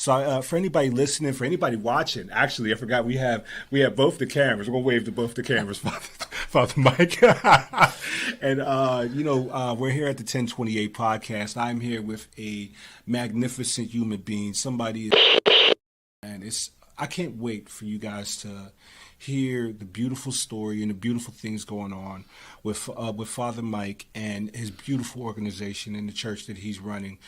So for anybody listening, for anybody watching, actually, I forgot we have both the cameras. We're gonna wave to both the cameras, Father Mike. And we're here at the 1028 podcast. I'm here with a magnificent human being, somebody, and I can't wait for you guys to hear the beautiful story and the beautiful things going on with Father Mike and his beautiful organization in the church that he's running.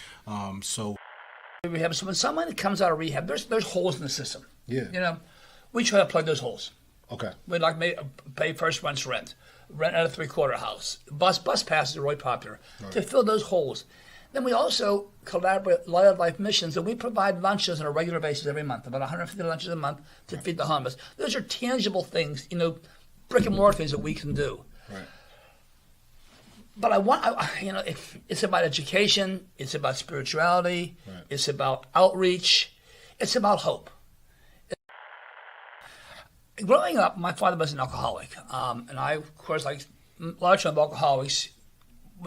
Rehab. So when someone comes out of rehab, there's holes in the system. Yeah. We try to plug those holes. Okay. We'd like pay first month's rent out a 3/4 house. Bus passes are really popular to fill those holes. Then we also collaborate with Light of Life Missions, and we provide lunches on a regular basis every month, about 150 lunches a month to feed the homeless. Those are tangible things, brick and mortar things that we can do. Right. But it's about education, it's about spirituality, right. It's about outreach, it's about hope. Growing up, my father was an alcoholic, and I, of course, like large number of alcoholics,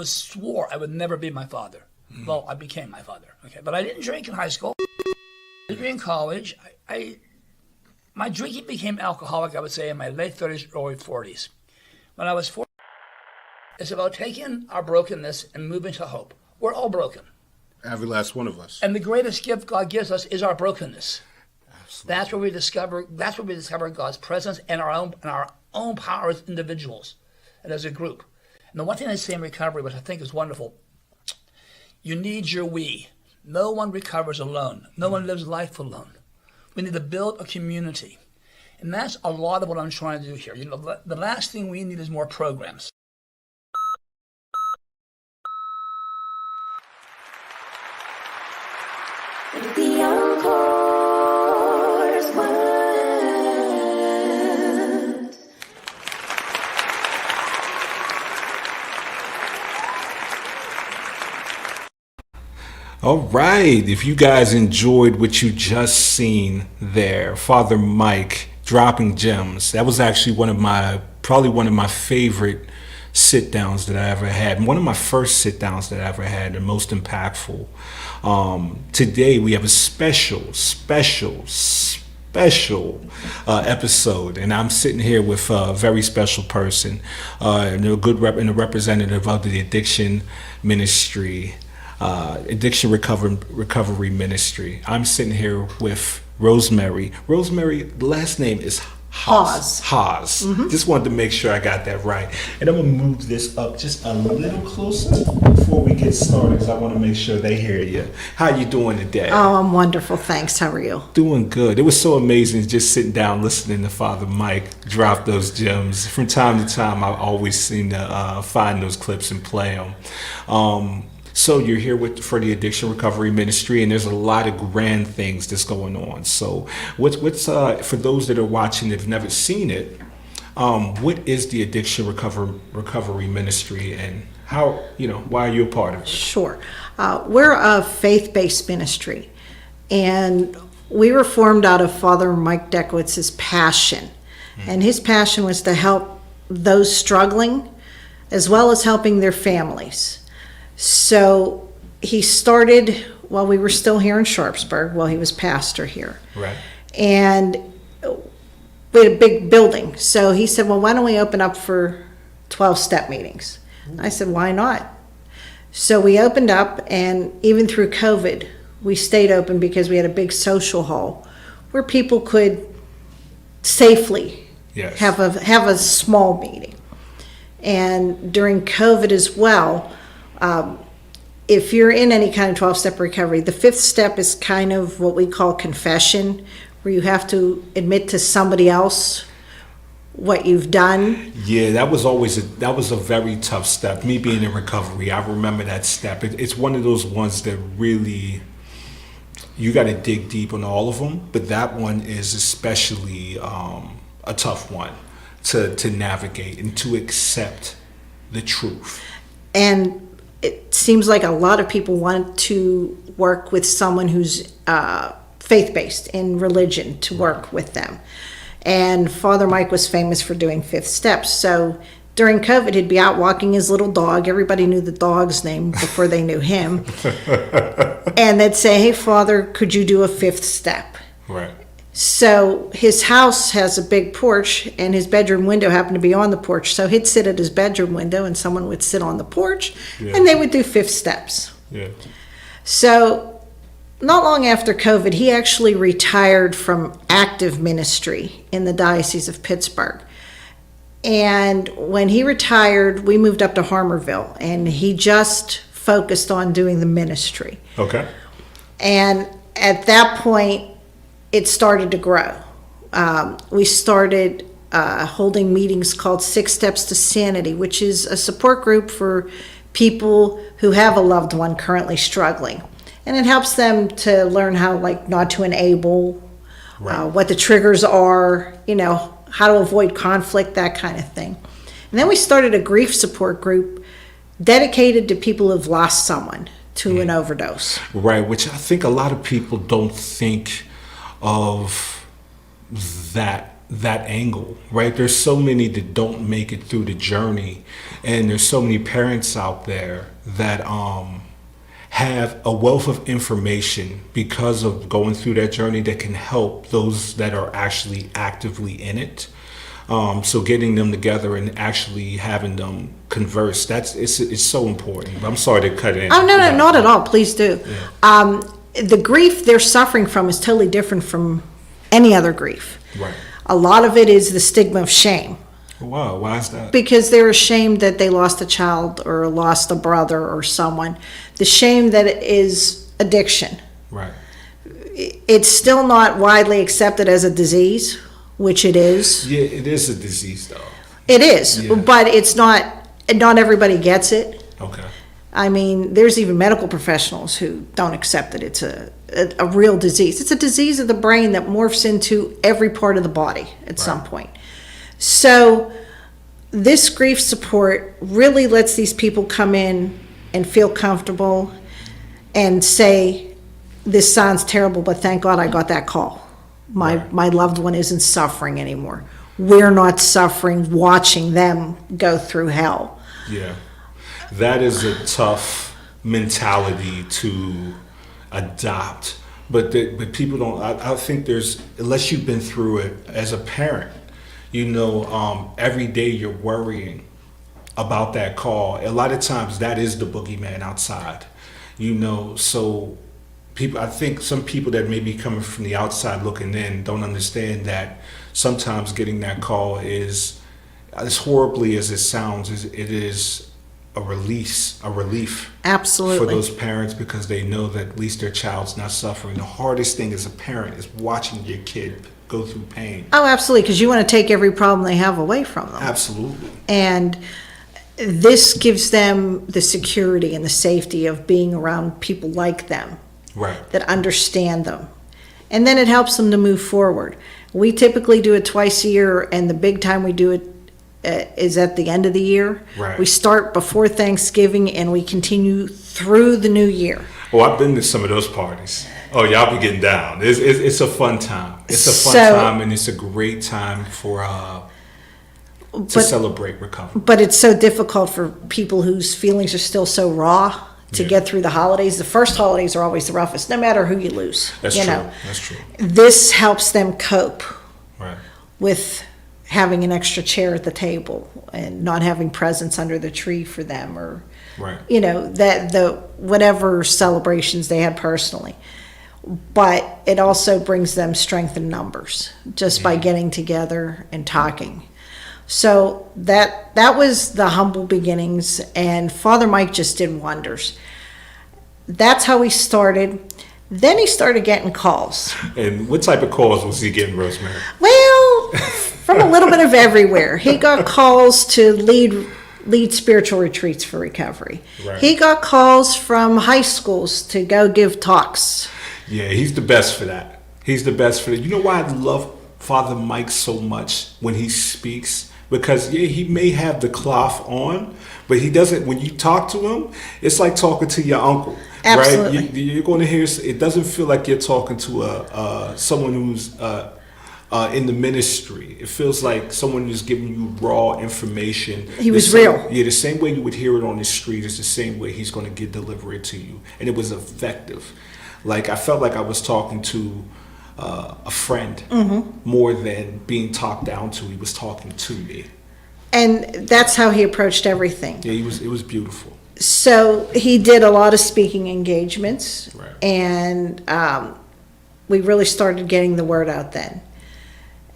swore I would never be my father. Mm-hmm. Well, I became my father. Okay, but I didn't drink in high school. I didn't drink in college. My drinking became alcoholic, I would say, in my late 30s, early 40s. When I was 40, it's about taking our brokenness and moving to hope. We're all broken. Every last one of us. And the greatest gift God gives us is our brokenness. Absolutely. That's where we discover God's presence and our own power as individuals and as a group. And the one thing I say in recovery, which I think is wonderful, you need your we. No one recovers alone. No one lives life alone. We need to build a community. And that's a lot of what I'm trying to do here. The last thing we need is more programs. The encore's word. All right. If you guys enjoyed what you just seen there, Father Mike dropping gems. That was actually probably one of my favorite sit downs that I ever had. One of my first sit downs that I ever had, and most impactful. Today we have a special episode, and I'm sitting here with a very special person, and a representative of the Addiction Ministry. Addiction Recovery Ministry. I'm sitting here with Rosemarie. Rosemarie, the last name is Haas. Mm-hmm. Just wanted to make sure I got that right. And I'm going to move this up just a little closer before we get started, because I want to make sure they hear you. How you doing today? Oh, I'm wonderful. Thanks. How are you? Doing good. It was so amazing just sitting down listening to Father Mike drop those gems. From time to time, I always seem to find those clips and play them. So you're here for the Addiction Recovery Ministry, and there's a lot of grand things that's going on. So what's for those that are watching that have never seen it, what is the Addiction Recovery Ministry, and how, why are you a part of it? Sure. We're a faith-based ministry, and we were formed out of Father Mike Dekowitz's passion. Mm-hmm. And his passion was to help those struggling as well as helping their families. So he started while we were still here in Sharpsburg, while he was pastor here. Right. And we had a big building. So he said, well, why don't we open up for 12-step meetings? I said, why not? So we opened up, and even through COVID, we stayed open because we had a big social hall where people could safely have a small meeting. And during COVID as well, if you're in any kind of 12-step recovery, the 5th step is kind of what we call confession, where you have to admit to somebody else what you've done. Yeah, that was a very tough step. Me being in recovery, I remember that step. It's one of those ones that really, you got to dig deep on all of them, but that one is especially a tough one to navigate and to accept the truth. And it seems like a lot of people want to work with someone who's faith-based in religion to work with them. And Father Mike was famous for doing 5th steps. So during COVID, he'd be out walking his little dog. Everybody knew the dog's name before they knew him. And they'd say, "Hey, Father, could you do a 5th step?" Right. So his house has a big porch, and his bedroom window happened to be on the porch. So he'd sit at his bedroom window, and someone would sit on the porch, and they would do 5th steps. Yeah. So not long after COVID, he actually retired from active ministry in the Diocese of Pittsburgh. And when he retired, we moved up to Harmerville, and he just focused on doing the ministry. Okay. And at that point, it started to grow. We started holding meetings called 6 Steps to Sanity, which is a support group for people who have a loved one currently struggling. And it helps them to learn how, like, not to enable, what the triggers are, how to avoid conflict, that kind of thing. And then we started a grief support group dedicated to people who've lost someone to an overdose. Right, which I think a lot of people don't think of that angle, right? There's so many that don't make it through the journey, and there's so many parents out there that have a wealth of information because of going through that journey that can help those that are actually actively in it. So getting them together and actually having them converse, it's so important. I'm sorry to cut in. Oh, no, not at all. Please do. Yeah. The grief they're suffering from is totally different from any other grief. Right. A lot of it is the stigma of shame. Wow, why is that? Because they're ashamed that they lost a child or lost a brother or someone. The shame that it is addiction. Right. It's still not widely accepted as a disease, which it is. Yeah, it is a disease, though. It is, Yeah. but it's not everybody gets it. Okay. I mean, there's even medical professionals who don't accept that it's a real disease. It's a disease of the brain that morphs into every part of the body at some point. So this grief support really lets these people come in and feel comfortable and say, "This sounds terrible, but thank God I got that call. My loved one isn't suffering anymore. We're not suffering watching them go through hell." Yeah. That is a tough mentality to adopt. But people don't, I think unless you've been through it as a parent, every day you're worrying about that call. A lot of times that is the boogeyman outside, so I think some people that may be coming from the outside looking in don't understand that sometimes getting that call is, as horribly as it sounds, it is a relief Absolutely. for those parents, because they know that at least their child's not suffering. The hardest thing as a parent is watching your kid go through pain. Oh, absolutely, because you want to take every problem they have away from them. Absolutely. And this gives them the security and the safety of being around people like them. Right. That understand them. And then it helps them to move forward. We typically do it twice a year, and the big time we do it is at the end of the year. Right. We start before Thanksgiving and we continue through the new year. Oh, I've been to some of those parties. Oh, y'all be getting down. It's a fun time. It's a fun time, and it's a great time to celebrate recovery. But it's so difficult for people whose feelings are still so raw to get through the holidays. The first holidays are always the roughest, no matter who you lose. That's true. That's true. This helps them cope with having an extra chair at the table and not having presents under the tree for them, or that the whatever celebrations they had personally. But it also brings them strength in numbers just by getting together and talking. So that was the humble beginnings, and Father Mike just did wonders. That's how he started. Then he started getting calls. And what type of calls was he getting, Rosemary? Well, from a little bit of everywhere. He got calls to lead spiritual retreats for recovery. Right. He got calls from high schools to go give talks. Yeah, he's the best for that. He's the best for that. You know why I love Father Mike so much when he speaks? Because he may have the cloth on, but he doesn't. When you talk to him, it's like talking to your uncle. Absolutely. Right? You're going to hear. It doesn't feel like you're talking to someone who's in the ministry. It feels like someone is giving you raw information. He was real. Yeah, the same way you would hear it on the street is the same way he's going to deliver it to you. And it was effective. Like, I felt like I was talking to a friend more than being talked down to. He was talking to me. And that's how he approached everything. Yeah, it was beautiful. So he did a lot of speaking engagements, Right. and we really started getting the word out then.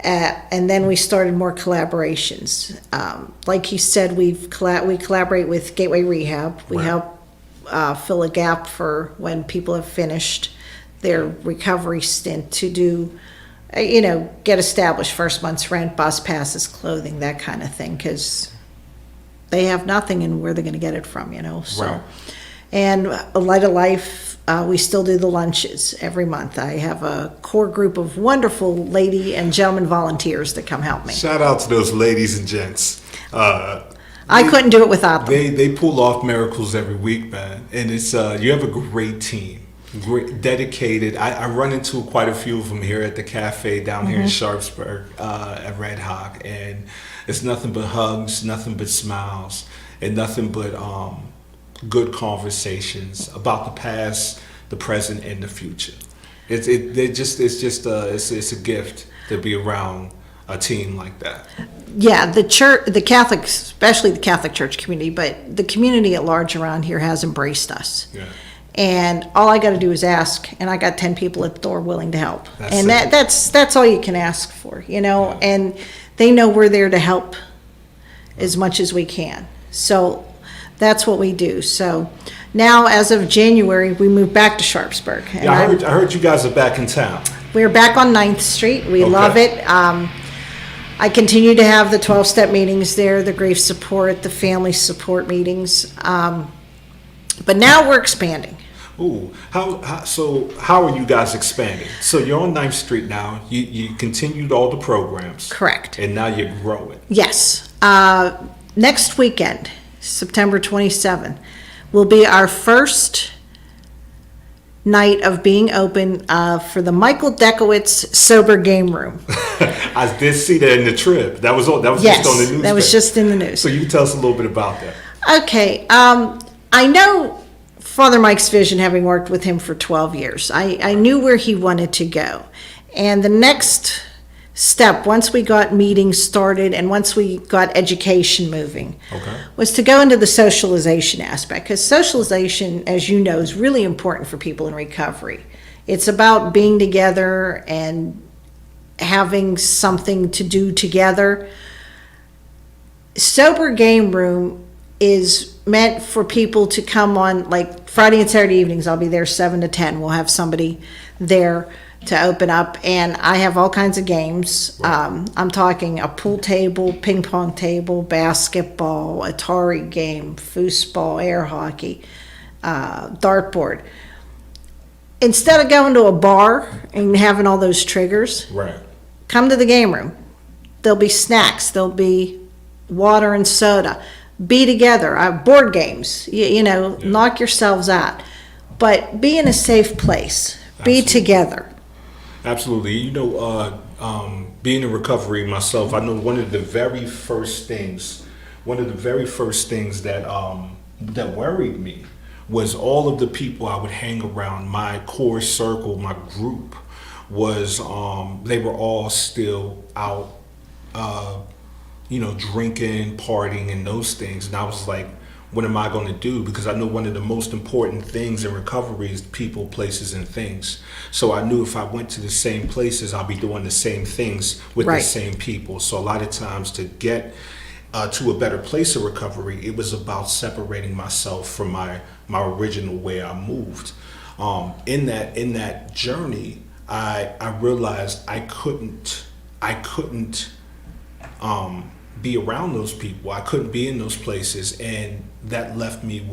And then we started more collaborations. Like he said, we collaborate with Gateway Rehab. We Right. help fill a gap for when people have finished their recovery stint to do, get established, first month's rent, bus passes, clothing, that kind of thing, because they have nothing and where they're going to get it from, So, Right. And a Light of Life, we still do the lunches every month. I have a core group of wonderful lady and gentlemen volunteers that come help me. Shout out to those ladies and gents. I couldn't do it without them. They pull off miracles every week, man. And it's you have a great team, great, dedicated. I run into quite a few of them here at the cafe down here in Sharpsburg at Red Hawk, and it's nothing but hugs, nothing but smiles, and nothing but good conversations about the past, the present, and the future. It's a gift to be around a team like that. Yeah, the church, the Catholic, especially the Catholic Church community, but the community at large around here has embraced us. Yeah. And all I got to do is ask, and I got 10 people at the door willing to help. That's And it. that's all you can ask for, Yeah. And they know we're there to help as much as we can. So that's what we do. So now, as of January, we moved back to Sharpsburg. And Yeah, I heard you guys are back in town. we're back on 9th Street. We Okay. love it. I continue to have the 12-step meetings there, the grief support, the family support meetings. But now we're expanding. Ooh, how are you guys expanding? So you're on 9th Street now. You continued all the programs. Correct. And now you're growing. Yes. Next weekend, September 27th, will be our first night of being open for the Michael Dekowitz Sober Game Room. I did see that in the trip. That was Yes, just on the news. that was just in the news. So you can tell us a little bit about that. Okay. I know Father Mike's vision, having worked with him for 12 years. I knew where he wanted to go. And the next step, once we got meetings started and once we got education moving, Okay. was to go into the socialization aspect. Because socialization, as you know, is really important for people in recovery. It's about being together and having something to do together. Sober Game Room is meant for people to come on, like Friday and Saturday evenings. I'll be there 7 to 10. We'll have somebody there to open up, and I have all kinds of games. I'm talking a pool table, ping pong table, basketball, Atari game, foosball, air hockey, dartboard. Instead of going to a bar and having all those triggers, Right. come to the game room. There'll be snacks. There'll be water and soda. Be together. Board games. Knock yourselves out. But be in a safe place. Be Absolutely. together. Absolutely. Being in recovery myself, I know one of the very first things that that worried me was all of the people I would hang around. My core circle, my group, was they were all still out, drinking, partying, and those things. And I was like, what am I going to do? Because I know one of the most important things in recovery is people, places, and things. So I knew if I went to the same places, I'll be doing the same things with the Right. same people. So a lot of times to get to a better place of recovery, it was about separating myself from my original way I moved. In that journey, I realized I couldn't be around those people. I couldn't be in those places, and that left me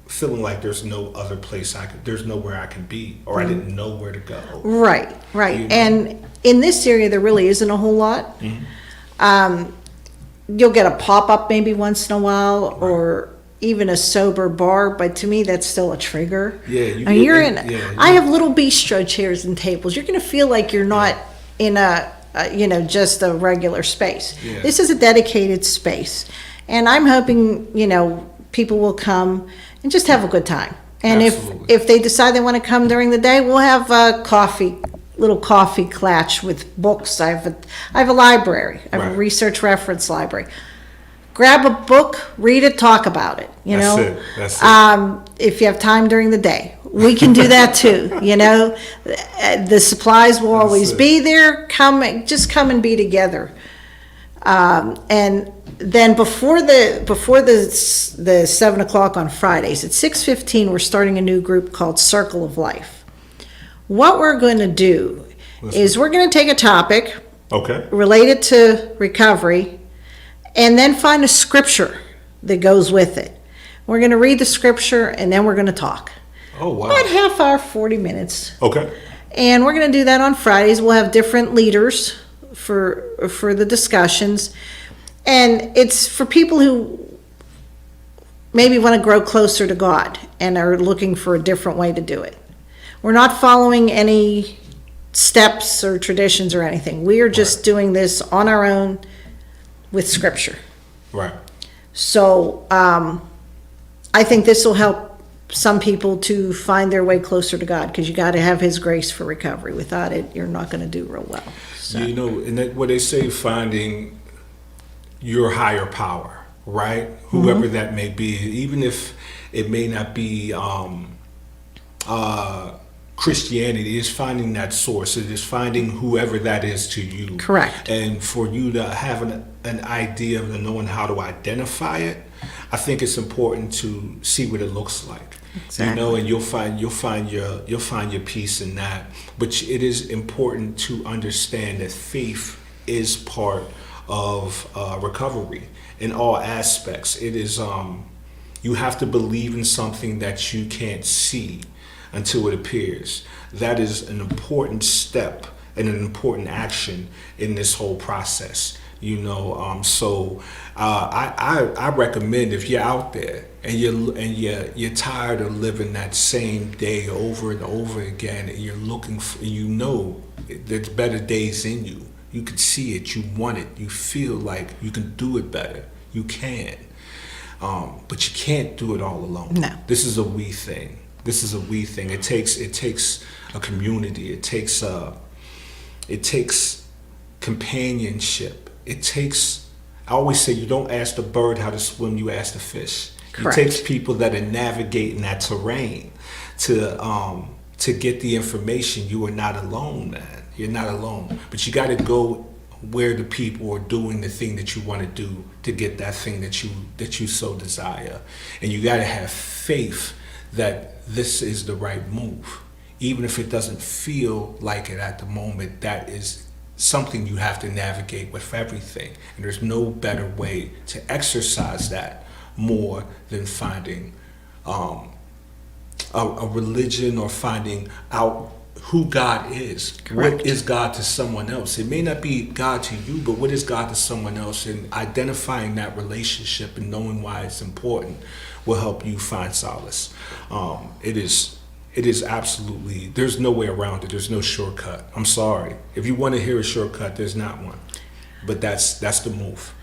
feeling like there's no other place there's nowhere I can be, or I didn't know where to go. Right. You know? And in this area, there really isn't a whole lot. You'll get a pop-up maybe once in a while, or even a sober bar, but to me, that's still a trigger. Yeah, I have little bistro chairs and tables. You're going to feel like you're not in a just a regular space. Yeah. This is a dedicated space. And I'm hoping, people will come and just have a good time. And Absolutely. if they decide they want to come during the day, we'll have a little coffee clatch with books. I have a library. I have Right. a research reference library. Grab a book, read it, talk about it. That's it. If you have time during the day, we can do that too. The supplies will always it. be there. Just come and be together. And then before the 7 o'clock on Fridays at 6:15, we're starting a new group called Circle of Life. What we're going to do is we're going to take a topic Okay. related to recovery, and then find a scripture that goes with it. We're going to read the scripture, and then we're going to talk. Oh, wow. About half hour, 40 minutes. Okay. And we're going to do that on Fridays. We'll have different leaders for the discussions. And it's for people who maybe want to grow closer to God and are looking for a different way to do it. We're not following any steps or traditions or anything. We are just doing this on our own with scripture. Right. So I think this will help some people to find their way closer to God, because you got to have His grace for recovery. Without it, you're not going to do real well. So. And that, what they say, finding your higher power, right? Whoever that may be, even if it may not be Christianity, is finding that source. It is finding whoever that is to you. Correct. And for you to have an idea of knowing how to identify it, I think it's important to see what it looks like. Exactly. And you'll find your peace in that. But it is important to understand that faith is part of recovery in all aspects. It is you have to believe in something that you can't see until it appears. That is an important step and an important action in this whole process. So I recommend, if you're out there and you're tired of living that same day over and over again, and you're looking for, there's better days in you. You can see it, you want it, you feel like you can do it better. You can, but you can't do it all alone. No. This is a we thing. It takes a community. It takes companionship. I always say, you don't ask the bird how to swim, you ask the fish. Correct. It takes people that are navigating that terrain to get the information. You are not alone, man. You're not alone. But you got to go where the people are doing the thing that you want to do to get that thing that you so desire. And you got to have faith that this is the right move. Even if it doesn't feel like it at the moment, that is something you have to navigate with everything. And there's no better way to exercise that more than finding a religion, or finding out who God is. Correct. What is God to someone else? It may not be God to you, but what is God to someone else? And identifying that relationship and knowing why it's important will help you find solace. It is absolutely, there's no way around it. There's no shortcut. I'm sorry. If you want to hear a shortcut, there's not one. But that's the move.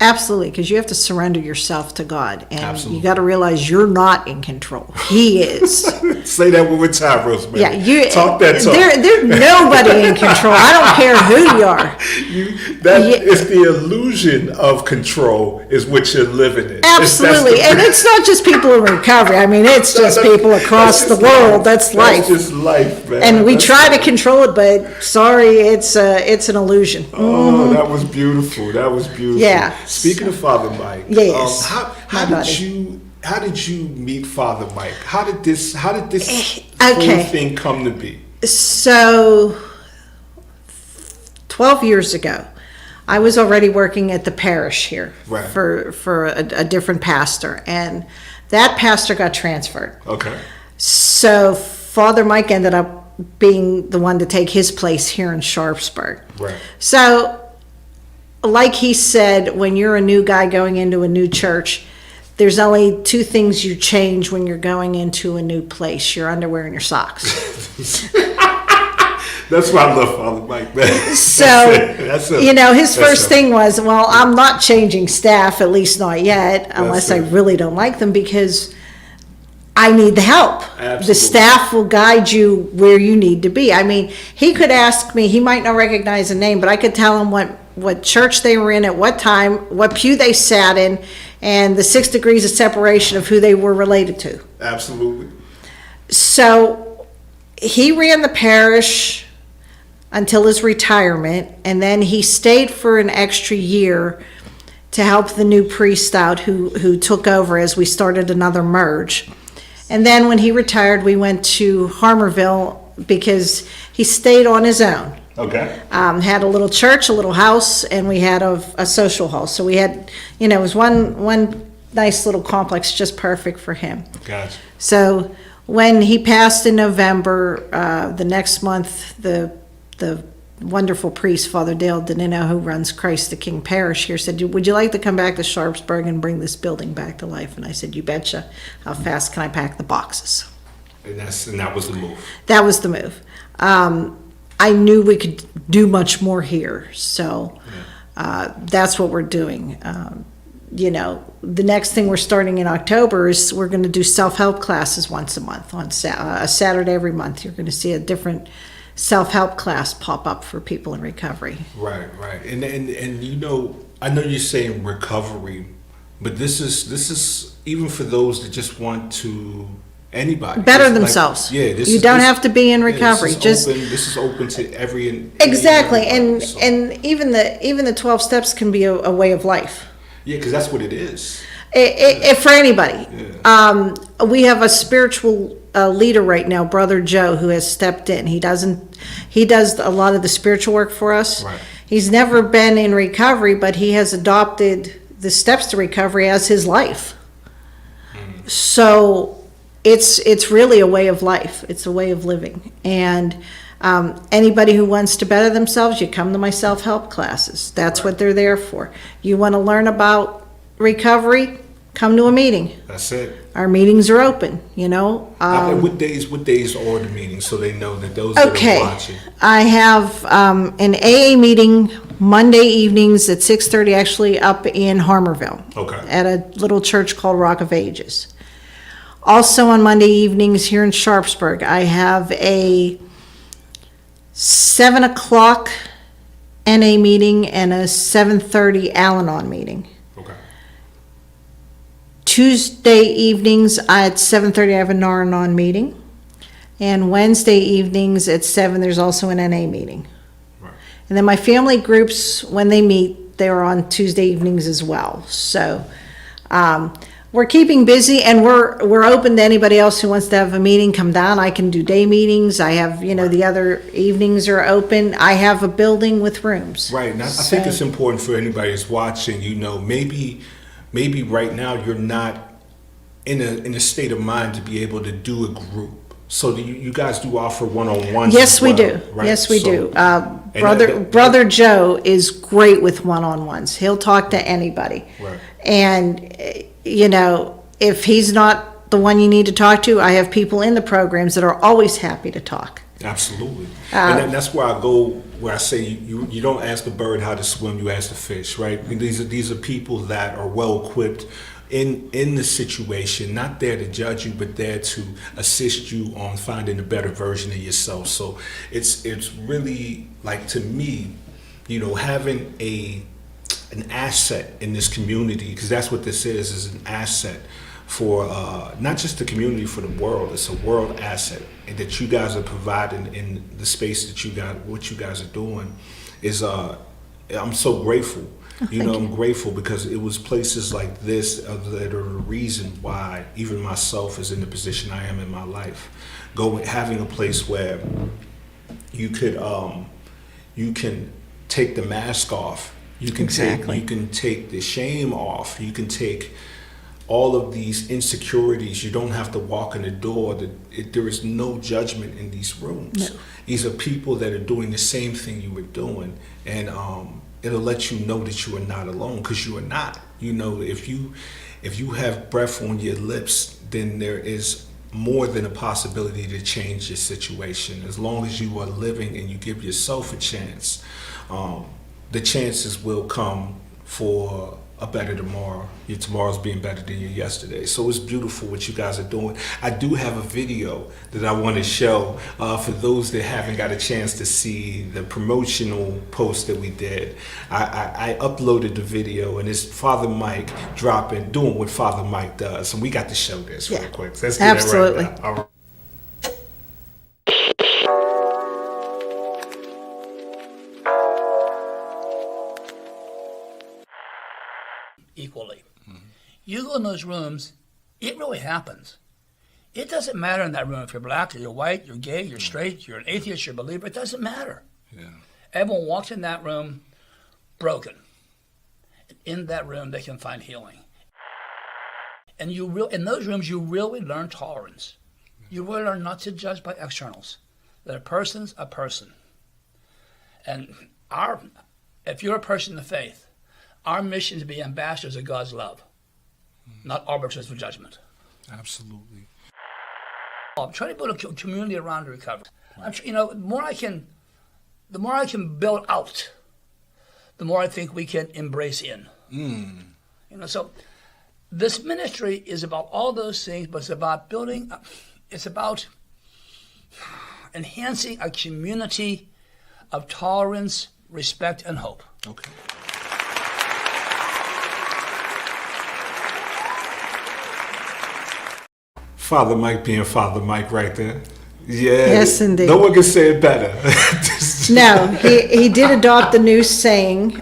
Absolutely, because you have to surrender yourself to God, and Absolutely. you got to realize you're not in control. He is. Say that one more time, Rosemary. Yeah, you talk that talk. There's nobody in control. I don't care who you are. It's the illusion of control is what you're living in. Absolutely, and it's not just people in recovery. I mean, it's just people across the world. That's life. That's just life, man. And we try to control it, but sorry, it's an illusion. Oh, that was beautiful. That was beautiful. Yeah. Speaking of Father Mike, yes, how did you meet Father Mike? How did this Okay. whole thing come to be? So, 12 years ago, I was already working at the parish here Right. for a different pastor, and that pastor got transferred. Okay. So Father Mike ended up being the one to take his place here in Sharpsburg. Right. So, like he said, when you're a new guy going into a new church, there's only two things you change when you're going into a new place: your underwear and your socks. That's why I love Father Mike, man. So, That's it. his first thing was, well, I'm not changing staff, at least not yet, unless I really don't like them, because I need the help. Absolutely. The staff will guide you where you need to be. I mean, he could ask me, he might not recognize a name, but I could tell him what church they were in at what time, what pew they sat in, and the 6 degrees of separation of who they were related to. Absolutely. So he ran the parish until his retirement, and then he stayed for an extra year to help the new priest out who took over as we started another merge. And then when he retired, we went to Harmerville because he stayed on his own. Okay. Had a little church, a little house, and we had a social hall. So we had, it was one nice little complex, just perfect for him. Gotcha. So when he passed in November, the next month, the wonderful priest, Father Dale Danino, who runs Christ the King Parish here, said, would you like to come back to Sharpsburg and bring this building back to life? And I said, you betcha. How fast can I pack the boxes? And that was the move. That was the move. I knew we could do much more here, so that's what we're doing. The next thing we're starting in October is we're going to do self-help classes once a month on a Saturday every month. You're going to see a different self-help class pop up for people in recovery. Right. And I know you're saying recovery, but this is even for those that just want to anybody better themselves. You don't have to be in recovery. This is open to every exactly, everybody, so. And even the 12 steps can be a way of life. Yeah, because that's what it is. For anybody. Yeah. We have a spiritual leader right now, Brother Joe, who has stepped in. He does a lot of the spiritual work for us. Right. He's never been in recovery, but he has adopted the steps to recovery as his life. So it's really a way of life. It's a way of living. And anybody who wants to better themselves, you come to my self-help classes. That's what they're there for. You want to learn about recovery, come to a meeting. That's it. Our meetings are open, What days are the meetings so they know that those that are watching? I have an AA meeting Monday evenings at 6:30, actually up in Harmerville. Okay. At a little church called Rock of Ages. Also on Monday evenings here in Sharpsburg, I have a 7 o'clock NA meeting and a 7:30 Al-Anon meeting. Okay. Tuesday evenings at 7:30 I have a Nar-Anon meeting. And Wednesday evenings at 7 there's also an NA meeting. Right. And then my family groups, when they meet, they're on Tuesday evenings as well. So we're keeping busy, and we're open to anybody else who wants to have a meeting. Come down. I can do day meetings. I have, the other evenings are open. I have a building with rooms. Right. And I think it's important for anybody that's watching. Maybe right now you're not in a state of mind to be able to do a group. So you guys do offer one-on-ones? Yes, we do. Right? Yes, we do. Brother Joe is great with one-on-ones. He'll talk to anybody. Right. And if he's not the one you need to talk to, I have people in the programs that are always happy to talk. Absolutely. And that's where I go, where I say you don't ask the bird how to swim, you ask the fish, right? I mean, these are people that are well equipped in the situation, not there to judge you, but there to assist you on finding a better version of yourself. So it's really, like, to me, having an asset in this community, because that's what this is an asset for not just the community, for the world. It's a world asset, and that you guys are providing in the space that what you guys are doing is I'm so grateful. I'm grateful because it was places like this that are the reason why even myself is in the position I am in my life. Having a place where you can take the mask off. You can take the shame off. You can take all of these insecurities. You don't have to walk in the door. There is no judgment in these rooms. No. These are people that are doing the same thing you were doing, and it'll let you know that you are not alone, because you are not. If you have breath on your lips, then there is more than a possibility to change your situation. As long as you are living and you give yourself a chance, the chances will come for a better tomorrow. Your tomorrow's being better than your yesterday. So it's beautiful what you guys are doing. I do have a video that I want to show for those that haven't got a chance to see the promotional post that we did. I uploaded the video, and it's Father Mike doing what Father Mike does. And we got to show this real quick. Let's do Absolutely. that right now. All right. Equally. You go in those rooms, it really happens. It doesn't matter in that room if you're black or you're white, you're gay, you're straight, you're an atheist, you're a believer. It doesn't matter. Yeah. Everyone walks in that room broken. In that room, they can find healing. And in those rooms, you really learn tolerance. You really learn not to judge by externals. That a person's a person. And if you're a person of faith, our mission is to be ambassadors of God's love, not arbiters of judgment. Absolutely. I'm trying to build a community around recovery. The more I can build out, the more I think we can embrace in. So this ministry is about all those things, but it's about it's about enhancing a community of tolerance, respect, and hope. Okay. Father Mike being Father Mike right there. Yeah. Yes, indeed. No one can say it better. No, he did adopt a new saying.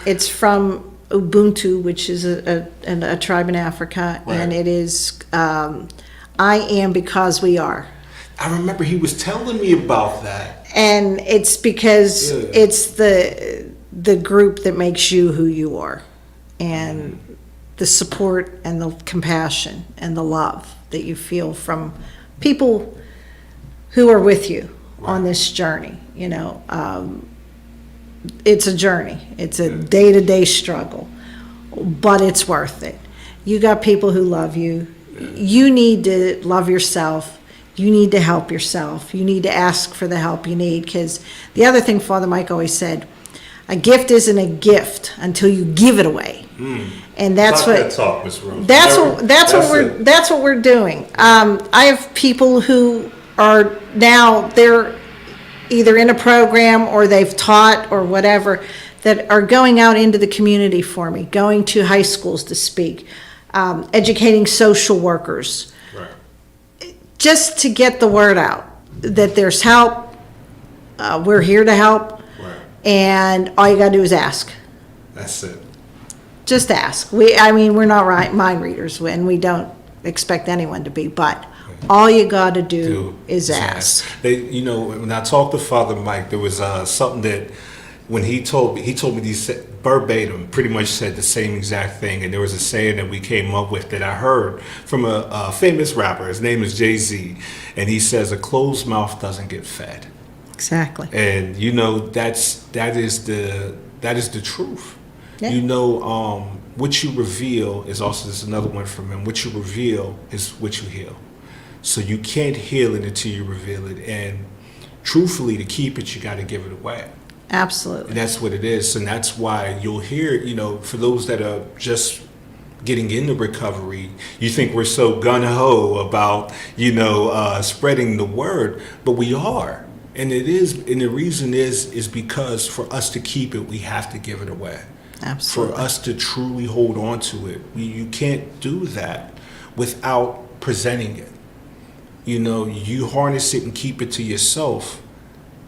It's from Ubuntu, which is a tribe in Africa, Right. and it is, I am because we are. I remember he was telling me about that. And it's because it's the group that makes you who you are, and the support and the compassion and the love that you feel from people who are with you on this journey. It's a journey. It's a day-to-day struggle, but it's worth it. You got people who love you. You need to love yourself. You need to help yourself. You need to ask for the help you need, because the other thing Father Mike always said, a gift isn't a gift until you give it away. And that's That's what we're doing. I have people who are now, they're either in a program or they've taught or whatever, that are going out into the community for me, going to high schools to speak, educating social workers, just to get the word out that there's help. We're here to help, and all you got to do is ask. That's it. Just ask. We're not mind readers, and we don't expect anyone to be, but all you got to do is ask. When I talked to Father Mike, there was something that when he told me these verbatim, pretty much said the same exact thing. And there was a saying that we came up with that I heard from a famous rapper. His name is Jay-Z, and he says, "A closed mouth doesn't get fed." Exactly. And that is the truth. Yeah. What you reveal is also, there's another one from him. What you reveal is what you heal. So you can't heal it until you reveal it. And truthfully, to keep it, you got to give it away. Absolutely. And that's what it is. And that's why you'll hear, for those that are just getting into recovery, you think we're so gung-ho about, spreading the word, but we are. And it is, and the reason is because for us to keep it, we have to give it away. Absolutely. For us to truly hold on to it, you can't do that without presenting it. You harness it and keep it to yourself,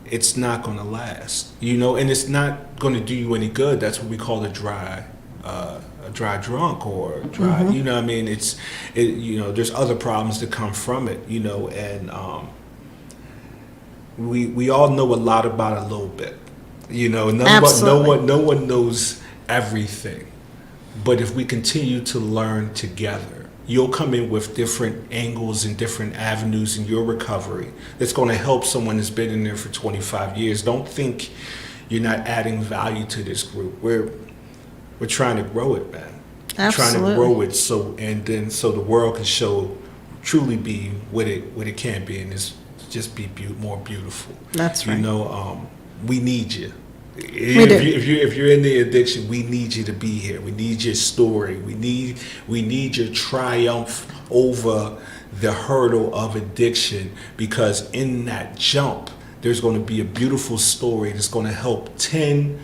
it's not going to last. And it's not going to do you any good. That's what we call a dry drunk or dry. There's other problems that come from it. And we all know a lot about a little bit. No one knows everything, but if we continue to learn together, you'll come in with different angles and different avenues in your recovery that's going to help someone that's been in there for 25 years. Don't think you're not adding value to this group. We're trying to grow it, man. Absolutely. Trying to grow it so the world can show truly be what it can be, and it's just be more beautiful. That's right. You know, we need you. We do. If you're in the addiction, we need you to be here. We need your story. We need your triumph over the hurdle of addiction, because in that jump, there's going to be a beautiful story that's going to help 10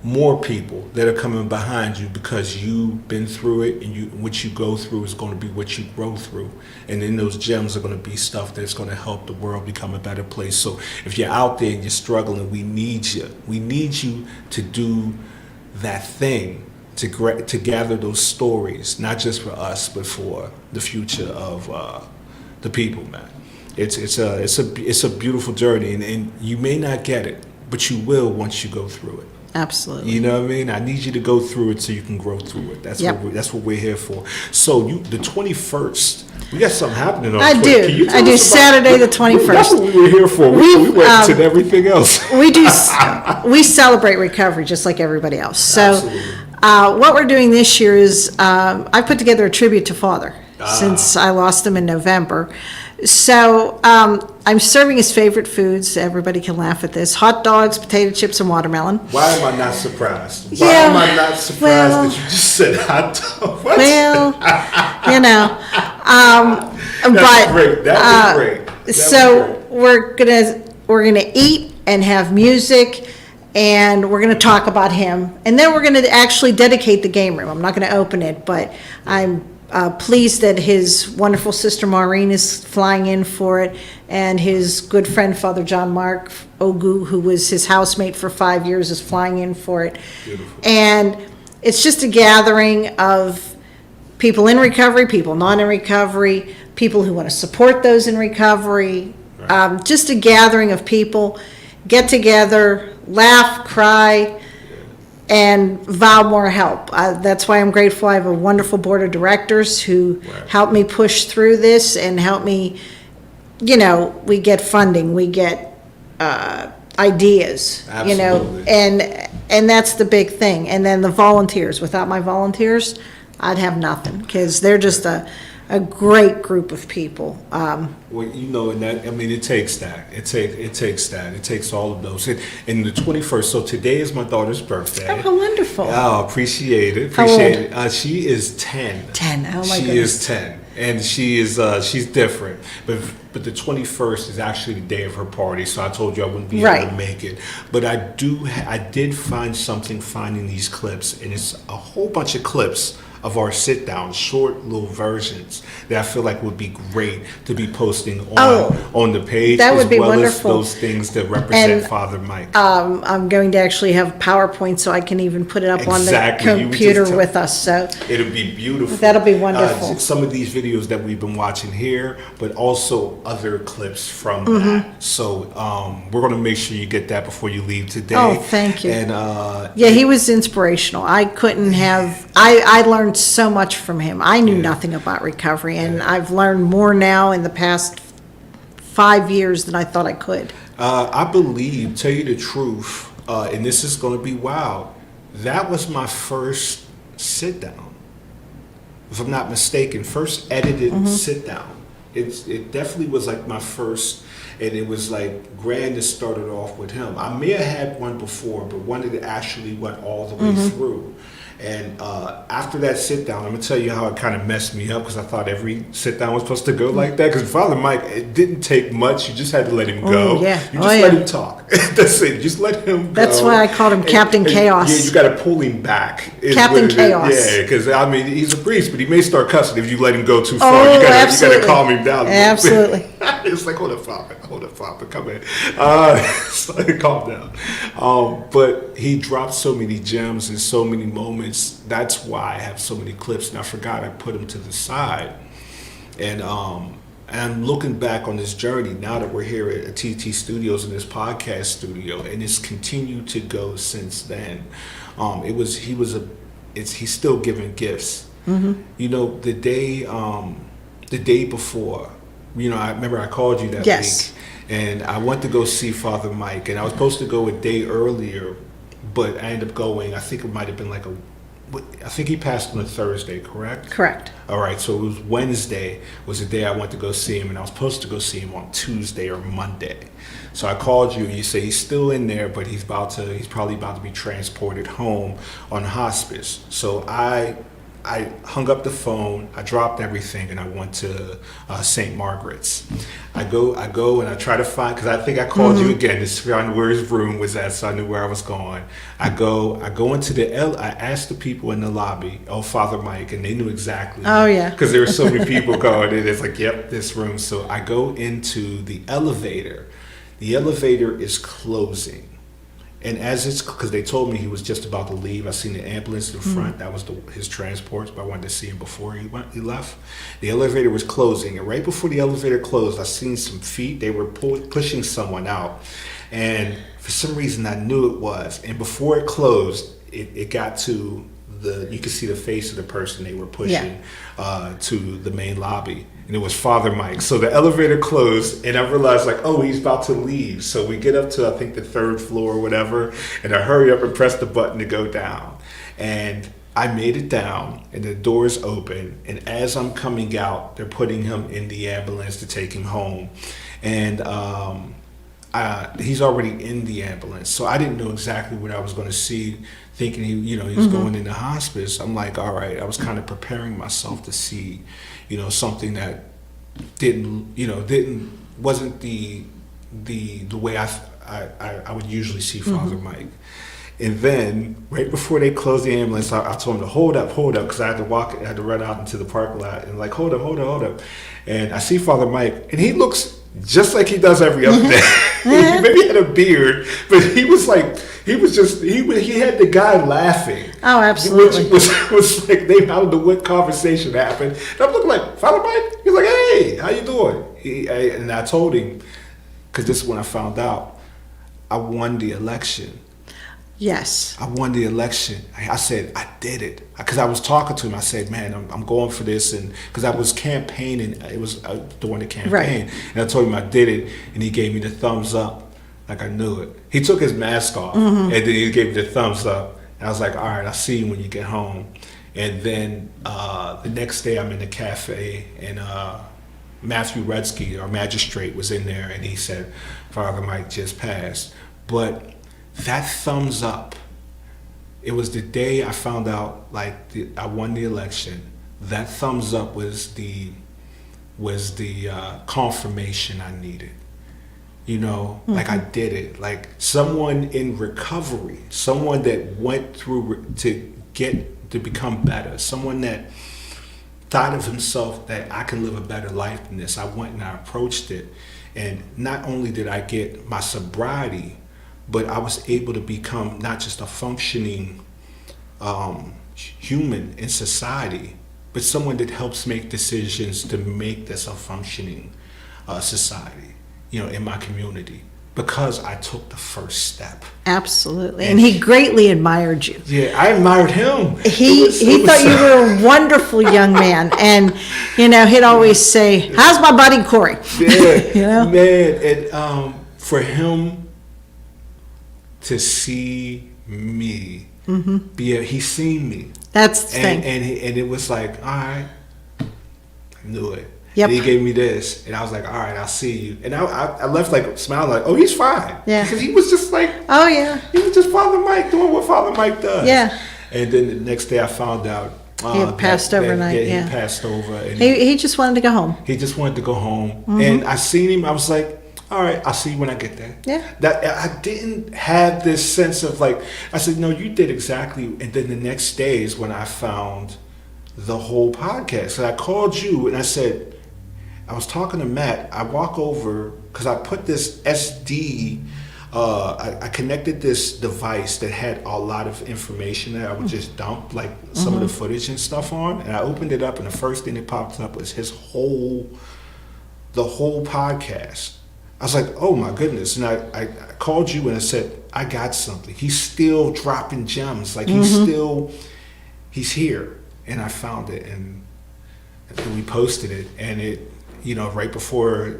more people that are coming behind you, because you've been through it, and what you go through is going to be what you grow through. And then those gems are going to be stuff that's going to help the world become a better place. So if you're out there and you're struggling, we need you. We need you to do that thing, to gather those stories, not just for us, but for the future of the people, man. It's a beautiful journey, and you may not get it, but you will once you go through it. Absolutely. You know what I mean? I need you to go through it so you can grow through it. That's what we're here for. So the 21st, we got something happening on. I do. Saturday the 21st. That's what we were here for. We went to everything else. We celebrate recovery just like everybody else. So what we're doing this year is I put together a tribute to Father since I lost him in November. So I'm serving his favorite foods. Everybody can laugh at this: hot dogs, potato chips, and watermelon. Why am I not surprised? Why am I not surprised that you just said hot dog? What? Well, you know. That's great. That was great. We're gonna eat and have music, and we're gonna talk about him, and then we're gonna actually dedicate the game room. I'm not gonna open it, but I'm pleased that his wonderful sister Maureen is flying in for it, and his good friend Father John Mark Ogu, who was his housemate for 5 years, is flying in for it. Beautiful. And it's just a gathering of people in recovery, people not in recovery, people who want to support those in recovery. Right. Just a gathering of people, get together, laugh, cry, and vow more help. That's why I'm grateful. I have a wonderful board of directors who help me push through this and help me, we get funding, we get ideas, Absolutely. and that's the big thing. And then the volunteers. Without my volunteers, I'd have nothing, because they're just a great group of people. Well, and that, I mean, it takes that. It takes that. It takes all of those. And the 21st, so today is my daughter's birthday. Oh, how wonderful. Oh, appreciate it. How old? It. She is 10. 10, oh my She goodness. is 10. And she's different. But the 21st is actually the day of her party, so I told you I wouldn't be able to make it. But I did find something finding these clips, and it's a whole bunch of clips of our sit down, short little versions that I feel like would be great to be posting on the page, that would as be well wonderful. as those things that represent And, Father Mike. I'm going to actually have PowerPoint so I can even put it up on the Exactly. You were computer just with us. So It'll be beautiful. That'll be wonderful. Some of these videos that we've been watching here, but also other clips from Mm-hmm. that. So we're going to make sure you get that before you leave today. Oh, thank you. And yeah, he was inspirational. I couldn't have. I learned so much from him. I knew nothing about recovery, and I've learned more now in the past 5 years than I thought I could. I believe, tell you the truth, and this is going to be wild, that was my first sit down, if I'm not mistaken, first edited sit down. It definitely was like my first, and it was like grand to start it off with him. I may have had one before, but one that actually went all the way through. And after that sit down, I'm gonna tell you how it kind of messed me up, because I thought every sit down was supposed to go like that. Because Father Mike, it didn't take much. You just had to let him go. yeah. You just let him talk. That's it. Just let him go. That's why I called him Captain Chaos. Yeah, you got to pull him back. Captain Chaos. Yeah, because I mean, he's a priest, but he may start cussing if you let him go too far. You got to calm him down. Absolutely. It's like, hold up, Father, come in. Calm down. But he dropped so many gems and so many moments. That's why I have so many clips, and I forgot I put them to the side. And I'm looking back on this journey now that we're here at TT Studios in this podcast studio, and it's continued to go since then. He's still giving gifts. Mm-hmm. The day before, I remember I called you that week, and I went to go see Father Mike, and I was supposed to go a day earlier, but I ended up going, I think it might have been like I think he passed on a Thursday, correct? Correct. All right, so it was Wednesday was the day I went to go see him, and I was supposed to go see him on Tuesday or Monday. So I called you, and you say he's still in there, but he's probably about to be transported home on hospice. So I hung up the phone, I dropped everything, and I went to St. Margaret's. I go and I try to find, because I think I called you again to find where his room was at, so I knew where I was going. I go into I asked the people in the lobby, Father Mike, and they knew exactly. Oh, yeah. Because there were so many people going in. It's like, yep, this room. So I go into the elevator. The elevator is closing. And because they told me he was just about to leave, I seen the ambulance in front. That was his transport, but I wanted to see him before he left. The elevator was closing, and right before the elevator closed, I seen some feet. They were pushing someone out, and for some reason, I knew it was. And before it closed, it got to you could see the face of the person they were pushing to the main lobby. And it was Father Mike. So the elevator closed, and I realized, like, oh, he's about to leave. So we get up to, I think, the 3rd floor or whatever, and I hurry up and press the button to go down. And I made it down, and the doors open. And as I'm coming out, they're putting him in the ambulance to take him home. And he's already in the ambulance. So I didn't know exactly what I was going to see, thinking he was going into hospice. I'm like, all right, I was kind of preparing myself to see, something that wasn't the way I would usually see Father Mike. And then right before they closed the ambulance, I told him to hold up, because I had to run out into the parking lot and like, hold up. And I see Father Mike, and he looks just like he does every other day. Maybe he had a beard, but he had the guy laughing. Oh, absolutely. Which was like, I don't know what conversation happened. And I'm looking like, Father Mike? He's like, hey, how you doing? And I told him, because this is when I found out, I won the election. Yes. I won the election. I said, I did it. Because I was talking to him. I said, man, I'm going for this. And because I was campaigning, it was during the campaign. Right. And I told him I did it. And he gave me the thumbs up. Like I knew it. He took his mask off. And then he gave me the thumbs up. And I was like, all right, I'll see you when you get home. And then the next day I'm in the cafe. And Matthew Redsky, our magistrate, was in there. And he said, Father Mike just passed. But that thumbs up, it was the day I found out, I won the election. That thumbs up was the confirmation I needed. Like I did it. Like someone in recovery, someone that went through to become better, someone that thought of himself that I can live a better life than this. I went and I approached it. And not only did I get my sobriety, but I was able to become not just a functioning human in society, but someone that helps make decisions to make this a functioning society, in my community, because I took the first step. Absolutely. And he greatly admired you. Yeah, I admired him. He thought you were a wonderful young man. And, he'd always say, how's my buddy Corey? Yeah, man. And for him to see me, he seen me. That's the thing. And it was like, all right, I knew it. Yep. And he gave me this, and I was like, all right, I'll see you. And I left like smiling, like, oh, he's fine. Yeah. Because he was just like, oh yeah, he was just Father Mike doing what Father Mike does. Yeah. And then the next day I found out he had passed overnight. He passed over. And he just wanted to go home. He just wanted to go home. And I seen him. I was like, all right, I'll see you when I get there. Yeah. That I didn't have this sense of like, I said, no, you did exactly. And then the next day is when I found the whole podcast. And I called you and I said, I was talking to Matt. I walk over because I put this SD, I connected this device that had a lot of information that I would just dump like some of the footage and stuff on. And I opened it up and the first thing that popped up was the whole podcast. I was like, oh my goodness. And I called you and I said, I got something. He's still dropping gems. Like he's here. And I found it and we posted it. And it, right before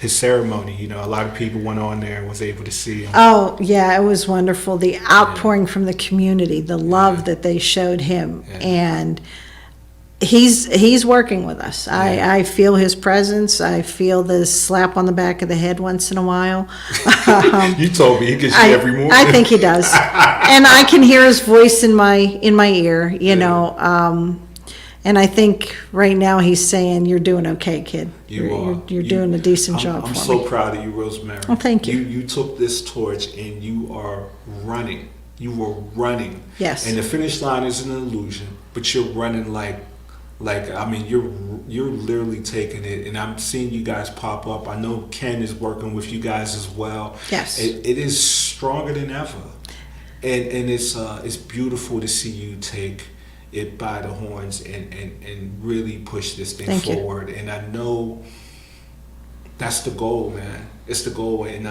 his ceremony. You know, a lot of people went on there and was able to see him. Oh, yeah, it was wonderful. The outpouring from the community, the love that they showed him. And he's working with us. I feel his presence. I feel the slap on the back of the head once in a while. You told me he gets you every morning. I think he does. And I can hear his voice in my ear, you know. And I think right now he's saying, "You're doing okay, kid. You're doing a decent job I'm for so me." proud of you, Rosemary. Well, thank you. You took this torch and you are running. You were running. Yes. And the finish line is an illusion, but you're running like I mean, you're literally taking it. And I'm seeing you guys pop up. I know Ken is working with you guys as well. Yes. It is stronger than ever, and it's beautiful to see you take it by the horns and really push this thing forward. And I know that's the goal, man. It's the goal, and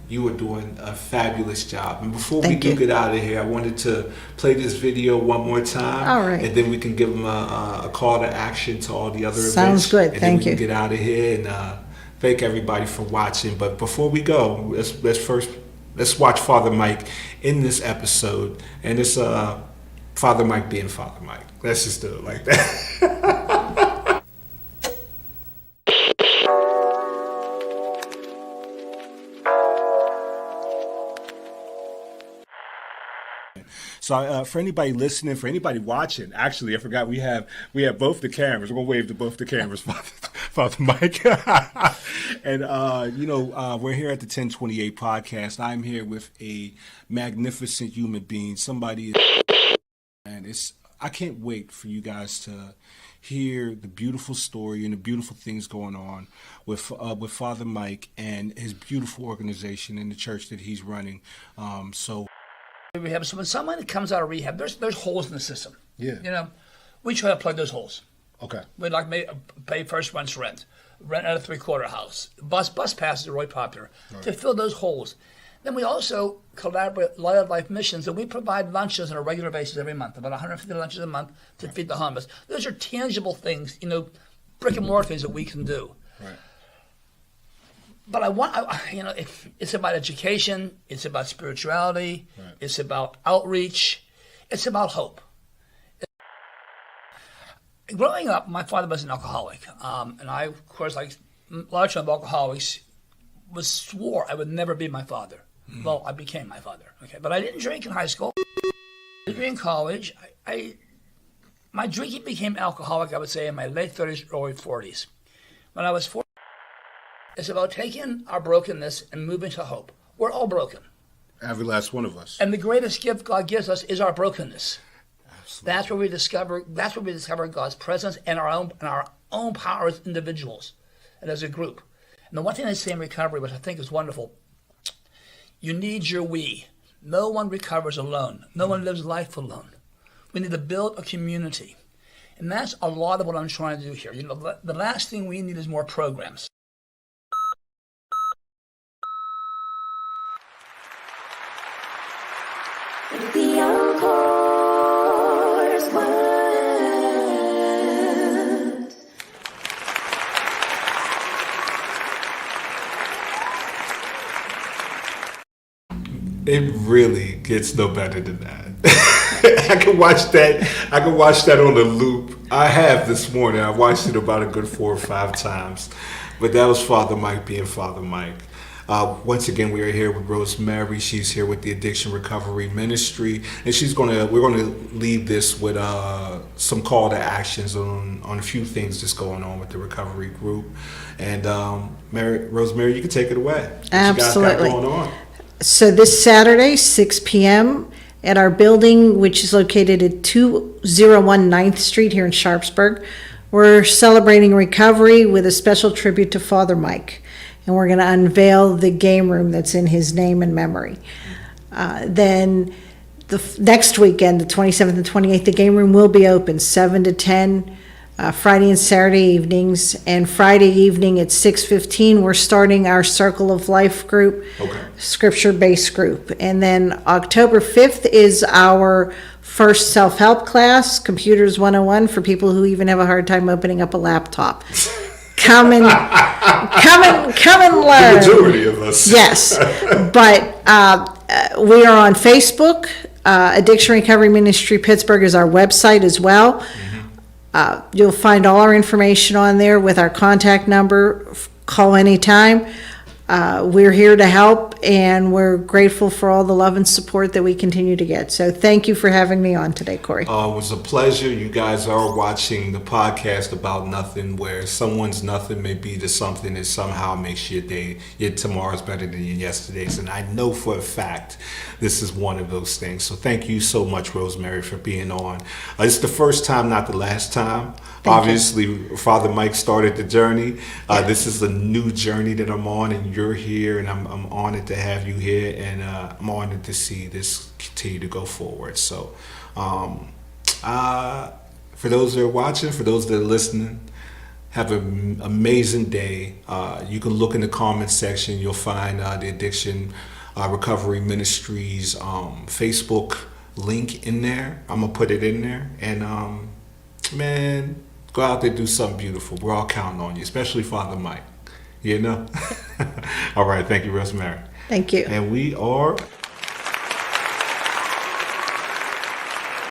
you are doing a fabulous job. And before we do get out of here, I wanted to play this video one more time. All right. And then we can give them a call to action to all the other events. Sounds good. And Thank then we you. can get out of here and thank everybody for watching. But before we go, let's watch Father Mike in this episode. And it's Father Mike being Father Mike. Let's just do it like that. So for anybody listening, for anybody watching, actually, I forgot we have both the cameras. We're gonna wave to both the cameras, Father Mike. And we're here at the 1028 podcast. I'm here with a magnificent human being, somebody, and I can't wait for you guys to hear the beautiful story and the beautiful things going on with Father Mike and his beautiful organization in the church that he's running. Rehab. So when someone comes out of rehab, there's holes in the system. Yeah. You know, we try to plug those holes. Okay. We'd like to pay first month's rent out a 3-quarter house. Bus passes are really popular to fill those holes. Then we also collaborate with Light of Life Missions, and we provide lunches on a regular basis every month, about 150 lunches a month to feed the homeless. Those are tangible things, brick and mortar things that we can do. Right. But it's about education, it's about spirituality, it's about outreach, it's about hope. Growing up, my father was an alcoholic, and I, of course, like large number of alcoholics, swore I would never be my father. Well, I became my father. Okay, but I didn't drink in high school. I didn't drink in college. My drinking became alcoholic, I would say, in my late 30s, early 40s. When I was 40, it's about taking our brokenness and moving to hope. We're all broken. Every last one of us. And the greatest gift God gives us is our brokenness. Absolutely. That's where we discover God's presence and our own power as individuals and as a group. And the one thing I say in recovery, which I think is wonderful, you need your we. No one recovers alone. No one lives life alone. We need to build a community. And that's a lot of what I'm trying to do here. The last thing we need is more programs. The encore's word. It really gets no better than that. I can watch that on the loop. I have this morning. I watched it about a good 4 or 5 times. But that was Father Mike being Father Mike. Once again, we are here with Rosemarie. She's here with the Addiction Recovery Ministry, and we're gonna leave this with some call to actions on a few things that's going on with the recovery group. And Rosemarie, you can take it away. Absolutely. What you guys got going on? So this Saturday, 6 p.m. at our building, which is located at 201 9th Street here in Sharpsburg, we're celebrating recovery with a special tribute to Father Mike. And we're going to unveil the game room that's in his name and memory. Then the next weekend, the 27th and 28th, the game room will be open 7 to 10, Friday and Saturday evenings. And Friday evening at 6:15, we're starting our Circle of Life group, scripture-based group. And then October 5th is our first self-help class, Computers 101, for people who even have a hard time opening up a laptop. Come and Come and The learn. majority of us. Yes, but we are on Facebook. Addiction Recovery Ministry Pittsburgh is our website as well. You'll find all our information on there with our contact number. Call anytime. We're here to help, and we're grateful for all the love and support that we continue to get. So thank you for having me on today, Corey. It was a pleasure. You guys are watching the podcast About Nothing, where someone's nothing may be to something that somehow makes your day, your tomorrow's better than your yesterday's. And I know for a fact this is one of those things. So thank you so much, Rosemarie, for being on. It's the first time, not the last time. Obviously, Father Mike started the journey. This is a new journey that I'm on, and you're here, and I'm honored to have you here, and I'm honored to see this continue to go forward. So, for those that are watching, for those that are listening, have an amazing day. You can look in the comments section. You'll find the Addiction Recovery Ministries Facebook link in there. I'm going to put it in there. And, man, go out there and do something beautiful. We're all counting on you, especially Father Mike. You know? All right. Thank you, Rosemarie. Thank you. And we are